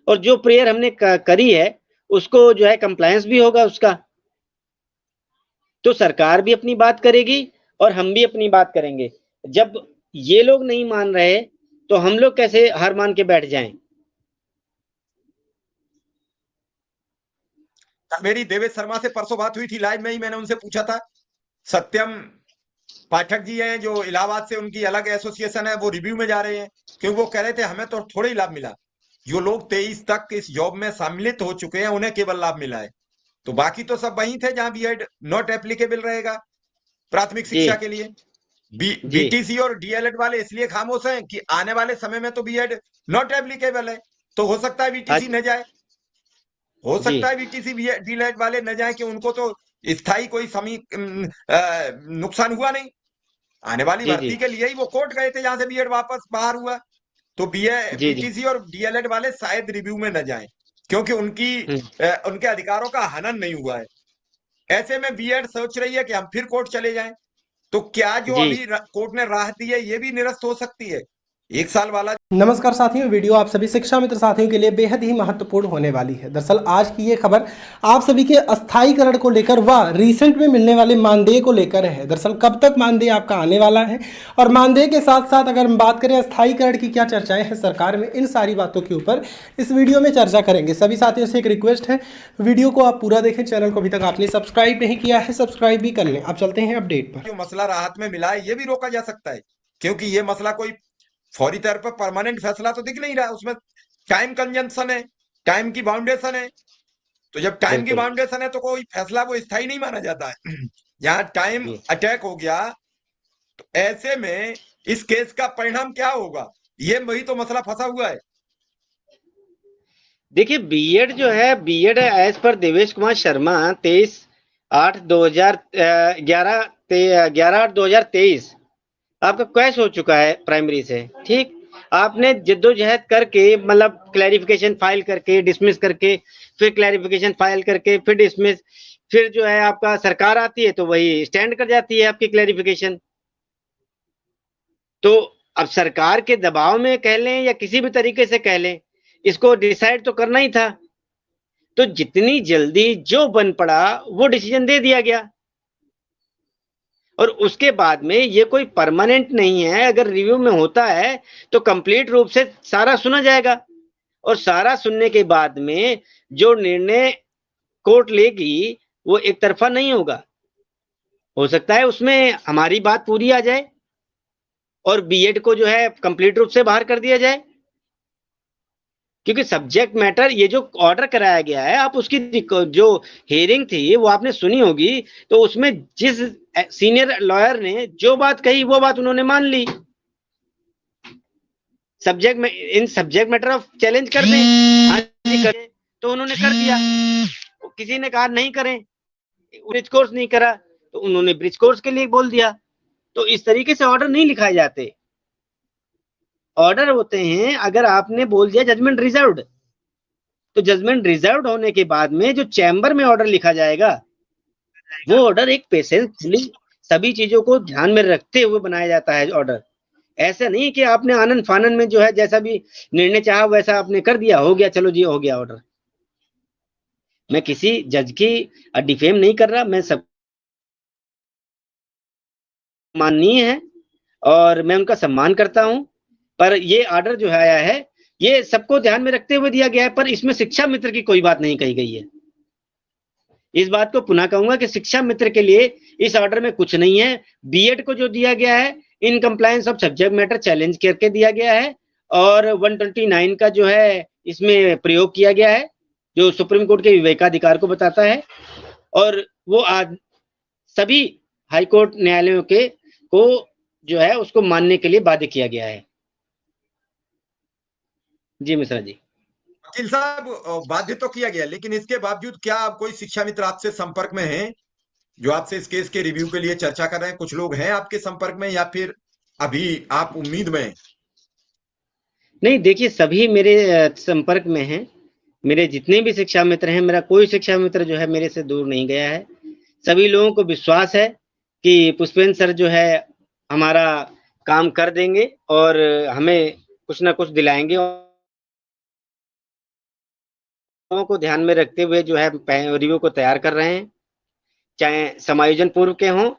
और जो प्रेयर हमने करी है उसको जो है कंप्लायंस भी होगा उसका। तो सरकार भी अपनी बात करेगी और हम भी अपनी बात करेंगे। जब ये लोग नहीं मान रहे तो हम लोग कैसे हार मान के बैठ जाएं? मेरी देवेश शर्मा से परसों बात हुई थी लाइव में ही, मैंने उनसे पूछा था। सत्यम पाठक जी हैं जो इलाहाबाद से, उनकी अलग एसोसिएशन है, वो रिव्यू में जा रहे हैं, क्योंकि वो कह रहे थे हमें तो थोड़ा ही लाभ मिला। जो लोग 23 तक इस जॉब में सम्मिलित हो चुके हैं उन्हें केवल लाभ मिला है, तो बाकी तो सब वहीं थे जहां बीएड नॉट एप्लीकेबल रहेगा प्राथमिक जी, शिक्षा के लिए। जी, बीटीसी और डीएलएड वाले इसलिए खामोश हैं कि आने वाले समय में तो बीएड नॉट एप्लीकेबल है, तो हो सकता है बीटीसी आज न जाए, हो जी, सकता है बीटीसी डीएलएड वाले न जाए, कि उनको तो स्थायी कोई नुकसान हुआ नहीं। आने वाली जी, भर्ती जी, के लिए ही वो कोर्ट गए थे जहां से बीएड वापस बाहर हुआ। तो जी, जी, बीटीसी और डीएलएड वाले शायद रिव्यू में न जाएं, क्योंकि हुँ, उनके अधिकारों का हनन नहीं हुआ है। ऐसे में बीएड सोच रही है कि हम फिर कोर्ट चले जाएं, तो क्या जो जी। अभी कोर्ट ने राहत दी है ये भी निरस्त हो सकती है? 1 साल वाला। नमस्कार साथियों, वीडियो आप सभी शिक्षा मित्र साथियों के लिए बेहद ही महत्वपूर्ण होने वाली है। दरअसल आज की ये खबर आप सभी के अस्थायीकरण को लेकर व रिसेंट में मिलने वाले मानदेय को लेकर है। दरअसल कब तक मानदेय आपका आने वाला है और मानदेय के साथ साथ अगर हम बात करें अस्थायीकरण की क्या चर्चाएं हैं सरकार में, इन सारी बातों के ऊपर इस वीडियो में चर्चा करेंगे। सभी साथियों से एक रिक्वेस्ट है, वीडियो को आप पूरा देखें। चैनल को अभी तक आपने सब्सक्राइब नहीं किया है, सब्सक्राइब भी कर लें। अब चलते हैं अपडेट पर। जो मसला राहत में मिला है ये भी रोका जा सकता है, क्योंकि ये मसला कोई फौरी तौर पर परमानेंट फैसला तो दिख नहीं रहा, उसमें टाइम कंजम्पशन है, टाइम की बाउंडेशन है। तो जब टाइम की बिल्कुल, बाउंडेशन है तो कोई फैसला वो स्थायी नहीं माना जाता है। यहाँ टाइम जी। अटैक हो गया, तो ऐसे में इस केस का परिणाम क्या होगा, ये वही तो मसला फंसा हुआ है। देखिए बीएड जो है, BEd as per Devesh Kumar Sharma 23/8/2011 आपका कैश हो चुका है प्राइमरी से, ठीक? आपने जद्दोजहद करके मतलब क्लैरिफिकेशन फाइल करके, डिसमिस करके, फिर क्लैरिफिकेशन फाइल करके, फिर डिसमिस, फिर जो है आपका सरकार आती है तो वही स्टैंड कर जाती है आपकी क्लैरिफिकेशन। तो अब सरकार के दबाव में कह लें या किसी भी तरीके से कह लें, इसको डिसाइड तो करना ही था। तो जितनी जल्दी जो बन पड़ा वो डिसीजन दे दिया गया और उसके बाद में ये कोई परमानेंट नहीं है। अगर रिव्यू में होता है तो कंप्लीट रूप से सारा सुना जाएगा और सारा सुनने के बाद में जो निर्णय कोर्ट लेगी वो एक तरफा नहीं होगा। हो सकता है उसमें हमारी बात पूरी आ जाए और बीएड को जो है कंप्लीट रूप से बाहर कर दिया जाए, क्योंकि सब्जेक्ट मैटर ये जो ऑर्डर कराया गया है, आप उसकी जो हियरिंग थी वो आपने सुनी होगी। तो उसमें जिस सीनियर लॉयर ने जो बात कही वो बात उन्होंने मान ली। सब्जेक्ट में इन सब्जेक्ट मैटर ऑफ चैलेंज कर दें, हाँ जी करें, तो उन्होंने कर दिया। किसी ने कहा नहीं करें, ब्रिज कोर्स नहीं करा तो उन्होंने ब्रिज कोर्स के लिए बोल दिया। तो इस तरीके से ऑर्डर नहीं लिखाए जाते। ऑर्डर होते हैं अगर आपने बोल दिया जजमेंट रिजर्व्ड, तो जजमेंट रिजर्व्ड होने के बाद में जो चैम्बर में ऑर्डर लिखा जाएगा वो ऑर्डर एक पेशेंसफुली सभी चीजों को ध्यान में रखते हुए बनाया जाता है ऑर्डर। ऐसा नहीं कि आपने आनंद फानन में जो है जैसा भी निर्णय चाहा वैसा आपने कर दिया, हो गया चलो जी हो गया ऑर्डर। मैं किसी जज की डिफेम नहीं कर रहा, मैं सब माननीय है और मैं उनका सम्मान करता हूं, पर ये ऑर्डर जो है आया है ये सबको ध्यान में रखते हुए दिया गया है, पर इसमें शिक्षा मित्र की कोई बात नहीं कही गई है। इस बात को पुनः कहूंगा कि शिक्षा मित्र के लिए इस ऑर्डर में कुछ नहीं है। बीएड को जो दिया गया है in compliance of subject matter challenge करके दिया गया है और 129 का जो है इसमें प्रयोग किया गया है जो सुप्रीम कोर्ट के विवेकाधिकार को बताता है और वो आज सभी हाई कोर्ट न्यायालयों के को जो है उसको मानने के लिए बाध्य किया गया है। जी मिश्रा जी। वकील साहब, बाध्य तो किया गया, लेकिन इसके बावजूद क्या आप कोई शिक्षा मित्र आपसे संपर्क में हैं जो आपसे इस केस के रिव्यू के लिए चर्चा कर रहे हैं? कुछ लोग हैं आपके संपर्क में, या फिर अभी आप उम्मीद में हैं? नहीं देखिए सभी मेरे संपर्क में हैं। मेरे जितने भी शिक्षा मित्र हैं, मेरा कोई शिक्षा मित्र जो है मेरे से दूर नहीं गया है। सभी लोगों को विश्वास है कि पुष्पेंद्र सर जो है हमारा काम कर देंगे और हमें कुछ ना कुछ दिलाएंगे। सुझावों को ध्यान में रखते हुए जो है रिव्यू को तैयार कर रहे हैं, चाहे समायोजन पूर्व के हों